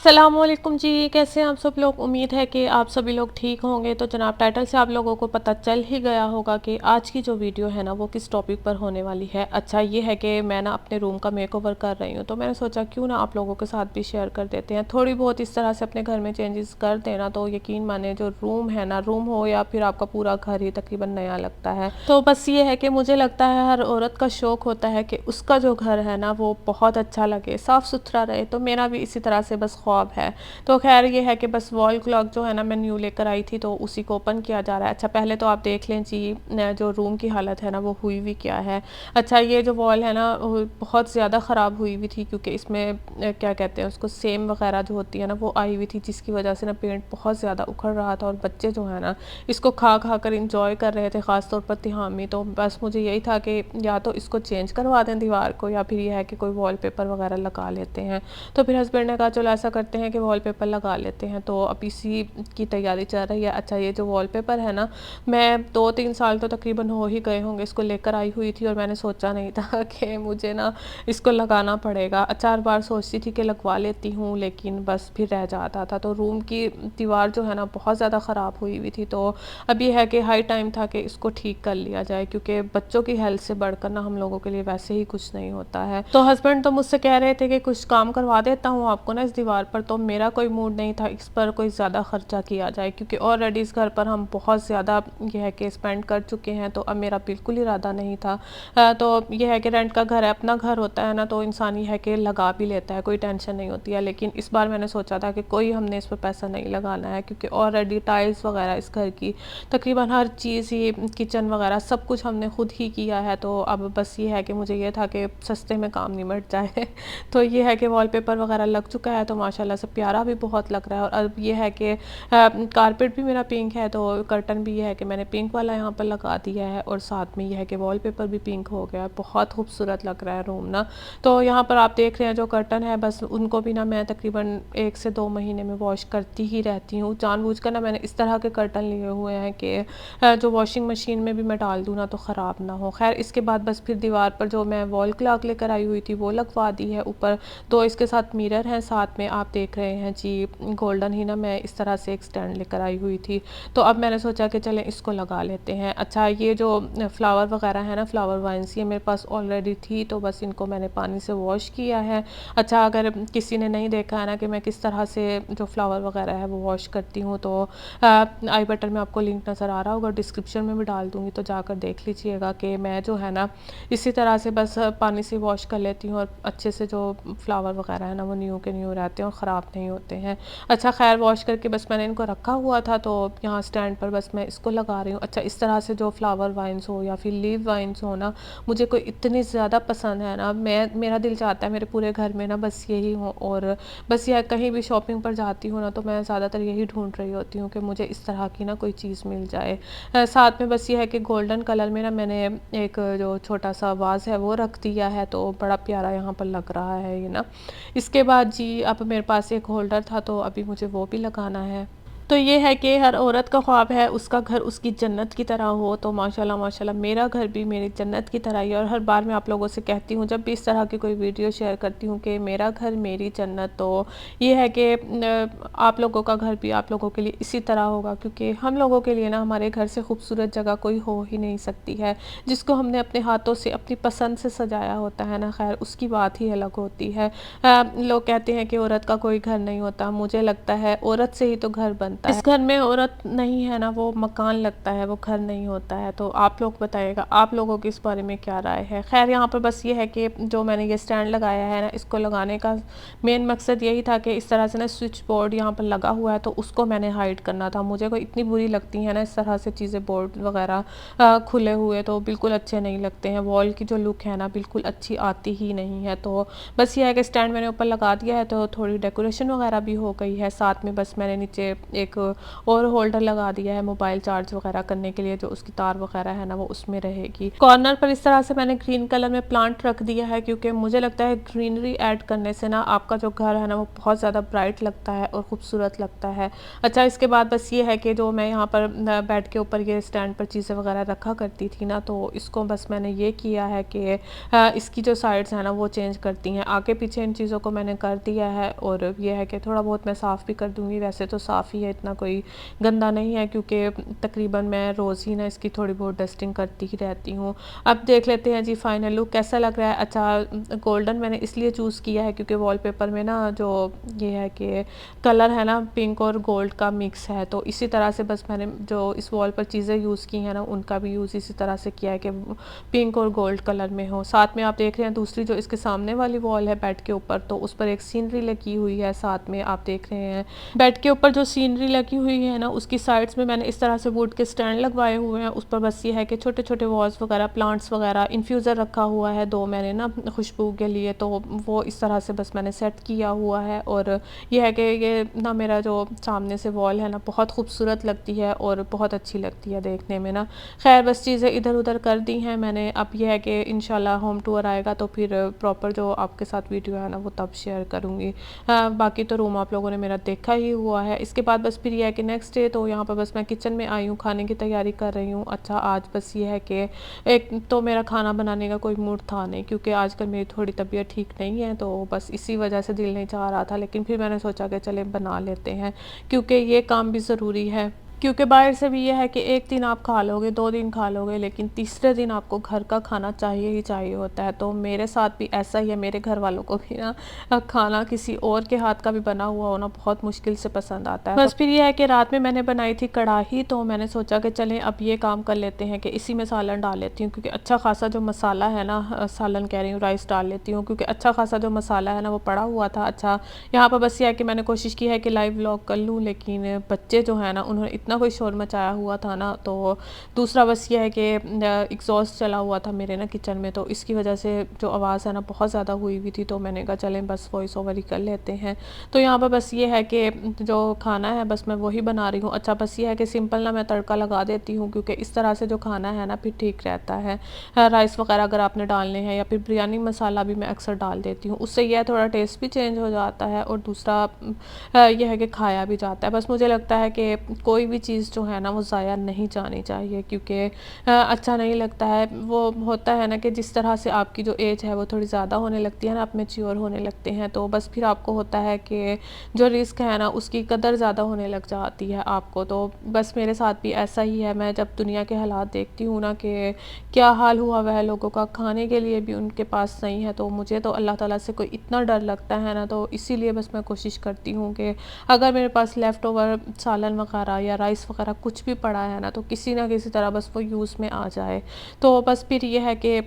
अस्सलामुअलैकुम जी, कैसे हैं आप सब लोग। उम्मीद है कि आप सभी लोग ठीक होंगे। तो जनाब, टाइटल से आप लोगों को पता चल ही गया होगा कि आज की जो वीडियो है ना वो किस टॉपिक पर होने वाली है। अच्छा, ये है कि मैं ना अपने रूम का मेकओवर कर रही हूँ, तो मैंने सोचा क्यों ना आप लोगों के साथ भी शेयर कर देते हैं। थोड़ी बहुत इस तरह से अपने घर में चेंजेस कर देना तो यकीन माने जो रूम है ना, रूम हो या फिर आपका पूरा घर ही तकरीबन नया लगता है। तो बस ये है कि मुझे लगता है हर औरत का शौक होता है कि उसका जो घर है ना वो बहुत अच्छा लगे, साफ़ सुथरा रहे। तो मेरा भी इसी तरह से बस ख्वाब है। तो खैर ये है कि बस वॉल क्लॉक जो है ना मैं न्यू लेकर आई थी, तो उसी को ओपन किया जा रहा है। अच्छा, पहले तो आप देख लें जी जो रूम की हालत है ना वो हुई हुई क्या है। अच्छा, ये जो वॉल है ना वो बहुत ज़्यादा ख़राब हुई हुई थी, क्योंकि इसमें क्या कहते हैं उसको, सेम वगैरह जो होती है ना वो आई हुई थी, जिसकी वजह से ना पेंट बहुत ज़्यादा उखड़ रहा था और बच्चे जो है ना इसको खा खा कर इंजॉय कर रहे थे, ख़ासतौर पर तिहामी। तो बस मुझे यही था कि या तो इसको चेंज करवा दें दीवार को, या फिर यह है कि कोई वॉलपेपर वगैरह लगा लेते हैं। तो फिर हस्बैंड ने कहा चलो ऐसा करते हैं कि वॉलपेपर लगा लेते हैं। तो अब इसी की तैयारी चल रही है। अच्छा, ये जो वॉलपेपर है ना, मैं 2-3 साल तो तकरीबन हो ही गए होंगे इसको लेकर आई हुई थी, और मैंने सोचा नहीं था कि मुझे ना इसको लगाना पड़ेगा। 4 बार सोचती थी कि लगवा लेती हूँ, लेकिन बस फिर रह जाता था। तो रूम की दीवार जो है ना बहुत ज़्यादा ख़राब हुई हुई थी। तो अब ये है कि हाई टाइम था कि इसको ठीक कर लिया जाए, क्योंकि बच्चों की हेल्थ से बढ़कर ना हम लोगों के लिए वैसे ही कुछ नहीं होता है। तो हस्बैंड तो मुझसे कह रहे थे कि कुछ काम करवा देता हूँ आपको ना इस दीवार पर, तो मेरा कोई मूड नहीं था इस पर कोई ज़्यादा ख़र्चा किया जाए, क्योंकि ऑलरेडी इस घर पर हम बहुत ज़्यादा यह है कि स्पेंड कर चुके हैं। तो अब मेरा बिल्कुल इरादा नहीं था। तो यह है कि रेंट का घर है, अपना घर होता है ना तो इंसान ये है कि लगा भी लेता है, कोई टेंशन नहीं होती है। लेकिन इस बार मैंने सोचा था कि कोई हमने इस पर पैसा नहीं लगाना है, क्योंकि ऑलरेडी टाइल्स वगैरह इस घर की तकरीबन हर चीज़, ये किचन वगैरह सब कुछ हमने खुद ही किया है। तो अब बस ये है कि मुझे ये था कि सस्ते में काम निमट जाए। तो ये है कि वॉलपेपर वगैरह लग चुका है, तो माशाल्लाह से प्यारा भी बहुत लग रहा है। और अब ये है कि कारपेट भी मेरा पिंक है, तो कर्टन भी ये है कि मैंने पिंक वाला यहाँ पर लगा दिया है, और साथ में ये है कि वॉलपेपर भी पिंक हो गया है। बहुत खूबसूरत लग रहा है रूम ना। तो यहाँ पर आप देख रहे हैं जो कर्टन है, बस उनको भी ना मैं तकरीबन 1 से 2 महीने में वॉश करती ही रहती हूँ। जानबूझकर ना मैंने इस तरह के कर्टन लिए हुए हैं कि जो वॉशिंग मशीन में भी मैं डाल दूँ ना तो ख़राब ना हो। खैर, इसके बाद बस फिर दीवार पर जो मैं वॉल क्लॉक लेकर आई हुई थी वो लगवा दी है। ऊपर 2 इसके साथ मिरर हैं, साथ में आप देख रहे हैं जी गोल्डन ही ना मैं इस तरह से एक स्टैंड लेकर आई हुई थी। तो अब मैंने सोचा कि चलें इसको लगा लेते हैं। अच्छा, ये जो फ्लावर वगैरह है ना, फ्लावर वाइन्स, ये मेरे पास ऑलरेडी थी, तो बस इनको मैंने पानी से वॉश किया है। अच्छा, अगर किसी ने नहीं देखा है ना कि मैं किस तरह से जो फ्लावर वगैरह है वो वॉश करती हूँ, तो आई बटन में आपको लिंक नज़र आ रहा होगा, डिस्क्रिप्शन में भी डाल दूँगी, तो जाकर देख लीजिएगा कि मैं जो है ना इसी तरह से बस पानी से वॉश कर लेती हूँ, और अच्छे से जो फ्लावर वगैरह है ना वो न्यू के न्यू रहते हैं और ख़राब नहीं होते हैं। अच्छा, खैर वॉश करके बस मैंने इनको रखा हुआ था, तो यहाँ स्टैंड पर बस मैं इसको लगा रही हूँ। अच्छा, इस तरह से जो फ्लावर वाइन्स हो या फिर लीव वाइन्स हो ना, मुझे कोई इतनी ज़्यादा पसंद है ना, मेरा दिल चाहता है मेरे पूरे घर में ना बस यही हो। और बस यह कहीं भी शॉपिंग पर जाती हूँ ना तो मैं ज़्यादातर यही ढूंढ रही होती हूँ कि मुझे इस तरह की ना कोई चीज़ मिल जाए। साथ में बस ये है कि गोल्डन कलर में ना मैंने एक जो छोटा सा वाज है वो रख दिया है, तो बड़ा प्यारा यहाँ पर लग रहा है ये ना। इसके बाद जी अब मेरे पास एक होल्डर था, तो अभी मुझे वो भी लगाना है। तो ये है कि हर औरत का ख्वाब है उसका घर उसकी जन्नत की तरह हो। तो माशाल्लाह माशाल्लाह मेरा घर भी मेरी जन्नत की तरह ही है। और हर बार मैं आप लोगों से कहती हूँ जब भी इस तरह की कोई वीडियो शेयर करती हूँ कि मेरा घर मेरी जन्नत, तो ये है कि आप लोगों का घर भी आप लोगों के लिए इसी तरह होगा, क्योंकि हम लोगों के लिए ना हमारे घर से खूबसूरत जगह कोई हो ही नहीं सकती है। जिसको हमने अपने हाथों से अपनी पसंद से सजाया होता है ना, खैर उसकी बात ही अलग होती है। लोग कहते हैं कि औरत का कोई घर नहीं होता, मुझे लगता है औरत से ही तो घर बनता है। जिस घर में औरत नहीं है ना वो मकान लगता है, वो घर नहीं होता है। तो आप लोग बताइएगा आप लोगों की इस बारे में क्या राय है। खैर, यहाँ पर बस ये है कि जो मैंने ये स्टैंड लगाया है ना, इसको लगाने का मेन मकसद यही था कि इस तरह से ना स्विच बोर्ड यहाँ पर लगा हुआ है, तो उसको मैंने हाइड करना था। मुझे कोई इतनी बुरी लगती है ना इस तरह से चीज़ें, बोर्ड वगैरह खुले हुए तो बिल्कुल अच्छे नहीं लगते हैं। वॉल की जो लुक है ना बिल्कुल अच्छी आती ही नहीं है। तो बस ये है कि स्टैंड मैंने ऊपर लगा दिया है, तो थोड़ी डेकोरेशन वगैरह भी हो गई है। साथ में बस मैंने नीचे एक और होल्डर लगा दिया है मोबाइल चार्ज वगैरह करने के लिए, जो उसकी तार वगैरह है ना वो उसमें रहेगी। कॉर्नर पर इस तरह से मैंने ग्रीन कलर में प्लांट रख दिया है, क्योंकि मुझे लगता है ग्रीनरी ऐड करने से ना आपका जो घर है ना वो बहुत ज़्यादा ब्राइट लगता है और खूबसूरत लगता है। अच्छा, इसके बाद बस ये है कि जो मैं यहाँ पर बेड के ऊपर ये स्टैंड पर चीज़ें वगैरह रखा करती थी ना, तो इसको बस मैंने ये किया है कि इसकी जो साइड्स हैं ना वो चेंज करती हैं। आगे पीछे इन चीज़ों को मैंने कर दिया है, और ये है कि थोड़ा बहुत मैं साफ़ भी कर दूँगी। वैसे तो साफ़ ही है, इतना कोई गंदा नहीं है, क्योंकि तकरीबन मैं रोज़ ही ना इसकी थोड़ी बहुत डस्टिंग करती ही रहती हूँ। अब देख लेते हैं जी फाइनल लुक कैसा लग रहा है। अच्छा, गोल्डन मैंने इसलिए चूज़ किया है क्योंकि वॉलपेपर में ना जो ये है कि कलर है ना पिंक और गोल्ड का मिक्स है, तो इसी तरह से बस मैंने जो इस वॉल पर चीज़ें यूज़ की हैं ना उनका भी यूज़ इसी तरह से किया है कि पिंक और गोल्ड कलर में हो। साथ में आप देख रहे हैं दूसरी जो इसके सामने वाली वॉल है बेड के ऊपर, तो उस पर एक सीनरी लगी हुई है। साथ में आप देख रहे हैं बेड के ऊपर जो सीनरी लगी हुई है ना उसकी साइड्स में मैंने इस तरह से वुड के स्टैंड लगवाए हुए हैं। उस पर बस ये है कि छोटे छोटे वॉल्स वगैरह, प्लांट्स वगैरह, इन्फ्यूज़र रखा हुआ है 2 मैंने ना खुशबू के लिए, तो वो इस तरह से बस मैंने सेट किया हुआ है। और ये है कि ये ना मेरा जो सामने से वॉल है ना बहुत खूबसूरत लगती है और बहुत अच्छी लगती है देखने में ना। खैर बस चीज़ें इधर उधर कर दी हैं मैंने। अब ये है कि इंशाल्लाह होम टूर आएगा तो फिर प्रॉपर जो आपके साथ वीडियो है ना वो तब शेयर करूँगी। बाकी तो रूम आप लोगों ने मेरा देखा ही हुआ है। इसके बाद बस फिर ये है कि नेक्स्ट डे तो यहाँ पर बस मैं किचन में आई हूँ, खाने की तैयारी कर रही हूँ। अच्छा, आज बस ये है कि एक तो मेरा खाना बनाने का कोई मूड था नहीं, क्योंकि आजकल मेरी थोड़ी तबीयत ठीक नहीं है, तो बस इसी वजह से दिल नहीं चाह रहा था। लेकिन फिर मैंने सोचा कि चले बना लेते हैं, क्योंकि ये काम भी ज़रूरी है। क्योंकि बाहर से भी ये है कि एक दिन आप खा लोगे, 2 दिन खा लोगे, लेकिन तीसरे दिन आपको घर का खाना चाहिए ही चाहिए होता है। तो मेरे साथ भी ऐसा ही है, मेरे घर वालों को भी ना खाना किसी और के हाथ का भी बना हुआ होना बहुत मुश्किल से पसंद आता है। बस फिर ये है कि रात में मैंने बनाई थी कढ़ाई, तो मैंने सोचा कि चलें अब ये काम कर लेते हैं कि इसी में सालन डाल लेती हूँ, क्योंकि अच्छा खासा जो मसाला है ना, सालन कह रही हूँ, राइस डाल लेती हूँ, क्योंकि अच्छा खासा जो मसाला है ना वो पड़ा हुआ था। अच्छा, यहाँ पर बस ये है कि मैंने कोशिश की है कि लाइव व्लॉग कर लूँ, लेकिन बच्चे जो है ना उन्होंने इतना कोई शोर मचाया हुआ था ना, तो दूसरा बस ये है कि एग्जॉस्ट चला हुआ था मेरे ना किचन में, तो इसकी वजह से जो आवाज़ है ना बहुत ज़्यादा हुई हुई थी। तो मैंने कहा चलें बस वॉइस ओवर ही कर लेते हैं। तो यहाँ पर बस ये है कि जो खाना है बस मैं वही बना रही हूँ। अच्छा, बस ये है कि सिंपल ना मैं तड़का लगा देती हूँ, क्योंकि इस तरह से जो खाना है ना फिर ठीक रहता है। राइस वगैरह अगर आपने डालने हैं, या फिर बिरयानी मसाला भी मैं अक्सर डाल देती हूँ, उससे यह थोड़ा टेस्ट भी चेंज हो जाता है, और दूसरा यह है कि खाया भी जाता है। बस मुझे लगता है कि कोई भी चीज़ जो है ना वो ज़ाया नहीं जानी चाहिए, क्योंकि अच्छा नहीं लगता है। वो होता है ना कि जिस तरह से आपकी जो एज है वो थोड़ी ज़्यादा होने लगती है ना, आप मैच्योर होने लगते हैं, तो बस फिर आपको होता है कि जो रिस्क है ना उसकी कदर ज़्यादा होने लग जाती है आपको। तो बस मेरे साथ भी ऐसा ही है। मैं जब दुनिया के हालात देखती हूँ ना कि क्या हाल हुआ हुआ है लोगों का, खाने के लिए भी उनके पास नहीं है, तो मुझे तो अल्लाह ताला से कोई इतना डर लगता है ना, तो इसीलिए बस मैं कोशिश करती हूँ कि अगर मेरे पास लेफ़्ट ओवर सालन वगैरह या राइस वगैरह कुछ भी पड़ा है ना, तो किसी ना किसी तरह बस वो यूज़ में आ जाए। तो बस फिर ये है कि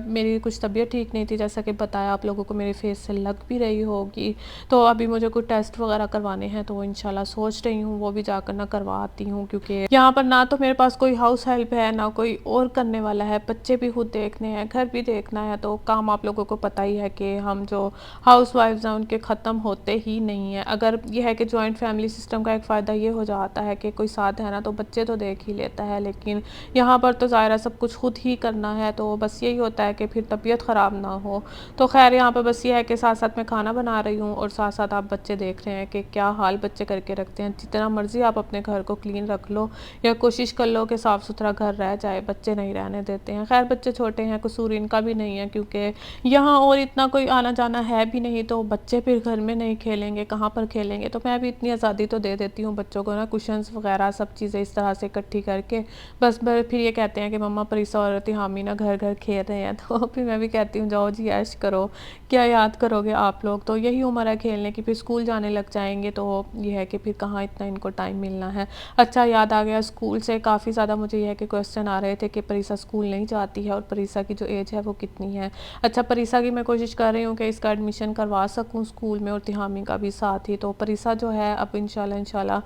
मेरी कुछ तबीयत ठीक नहीं थी, जैसा कि बताया आप लोगों को, मेरे फेस से लग भी रही होगी। तो अभी मुझे कुछ टेस्ट वगैरह करवाने हैं, तो इंशाल्लाह सोच रही हूँ वो भी जाकर ना करवा आती हूँ, क्योंकि यहाँ पर ना तो मेरे पास कोई हाउस हेल्प है, ना कोई और करने वाला है। बच्चे भी खुद देखने हैं, घर भी देखना है, तो काम आप लोगों को पता ही है कि हम जो हाउस वाइफ्स हैं उनके ख़त्म होते ही नहीं है। अगर ये है कि जॉइंट फैमिली सिस्टम का एक फ़ायदा ये हो जाता है कि कोई साथ है ना तो बच्चे तो देख ही लेता है, लेकिन यहाँ पर तो ज़ाहिर है सब कुछ खुद ही करना है, तो बस यही होता है कि फिर तबीयत ख़राब ना हो। तो खैर यहाँ पर बस ये है कि साथ साथ मैं खाना बना रही हूँ, और साथ साथ आप बच्चे देख रहे हैं कि क्या हाल बच्चे करके रखते हैं। जितना मर्ज़ी आप अपने घर को क्लीन रख लो या कोशिश कर लो कि साफ़ सुथरा घर रह जाए, बच्चे नहीं रहने देते हैं। खैर बच्चे छोटे हैं, कसूर इनका भी नहीं है, क्योंकि यहाँ और इतना कोई आना जाना है भी नहीं, तो बच्चे फिर घर में नहीं खेलेंगे, कहाँ पर खेलेंगे। तो मैं भी इतनी आज़ादी तो दे देती हूँ बच्चों को ना, कुशन्स वगैरह सब चीज़ें इस तरह से इकट्ठी करके। बस फिर ये कहते हैं कि मम्मा परिसा और तिहामी ना घर घर खेल रहे हैं, तो फिर मैं भी कहती हूँ जाओ जी ऐश करो, क्या याद करोगे आप लोग, तो यही उम्र है खेलने की। फिर स्कूल जाने लग जाएंगे, तो ये है कि फिर कहाँ इतना इनको टाइम मिलना है। अच्छा, याद आ गया, स्कूल से काफ़ी ज़्यादा मुझे यह है कि क्वेश्चन आ रहे थे कि परिसा स्कूल नहीं जाती है, और परिसा की जो एज है वो कितनी है। अच्छा, परिसा की मैं कोशिश कर रही हूँ कि इसका एडमिशन करवा सकूँ स्कूल में, और तिहामी का भी साथ ही। तो परिसा जो है अब इंशाल्लाह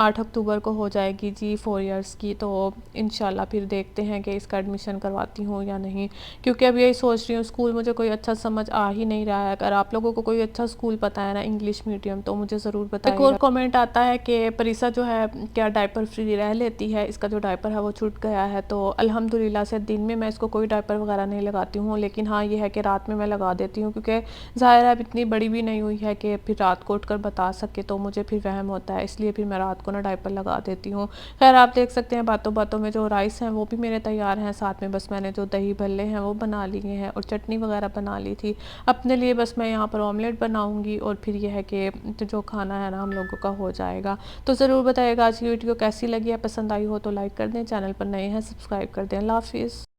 8 अक्टूबर को हो जाएगी जी 4 इयर्स की। तो इंशाल्लाह फिर देखते हैं कि इसका एडमिशन करवाती हूँ या नहीं, क्योंकि अब यही सोच रही हूँ, स्कूल मुझे कोई अच्छा समझ आ ही नहीं रहा है। अगर आप लोगों को कोई अच्छा स्कूल पता है ना इंग्लिश मीडियम, तो मुझे ज़रूर बताइएगा। एक और कमेंट आता है कि परिसा जो है क्या डायपर फ्री रह लेती है, इसका जो डायपर है वो छूट गया है। तो अल्हम्दुलिल्लाह से दिन में मैं इसको कोई डायपर वगैरह नहीं लगाती हूँ, लेकिन हाँ ये है कि रात में मैं लगा देती हूँ, क्योंकि ज़ाहिर है अब इतनी बड़ी भी नहीं हुई है कि फिर रात को उठकर बता सके, तो मुझे फिर वहम होता है, इसलिए फिर मैं रात को ना डायपर लगा देती हूँ। खैर आप देख सकते हैं बातों बातों में जो राइस हैं वो भी मेरे तैयार हैं, साथ में बस मैंने जो दही भल्ले हैं वो बना लिए हैं और चटनी वगैरह बना ली थी। अपने लिए बस मैं यहाँ पर ऑमलेट बनाऊँगी और फिर यह है कि जो खाना है ना हम लोगों का हो जाएगा। तो ज़रूर बताइएगा आज की वीडियो कैसी लगी है, पसंद आई हो तो लाइक कर दें, चैनल पर नए हैं सब्सक्राइब कर दें। अल्लाह हाफिज़।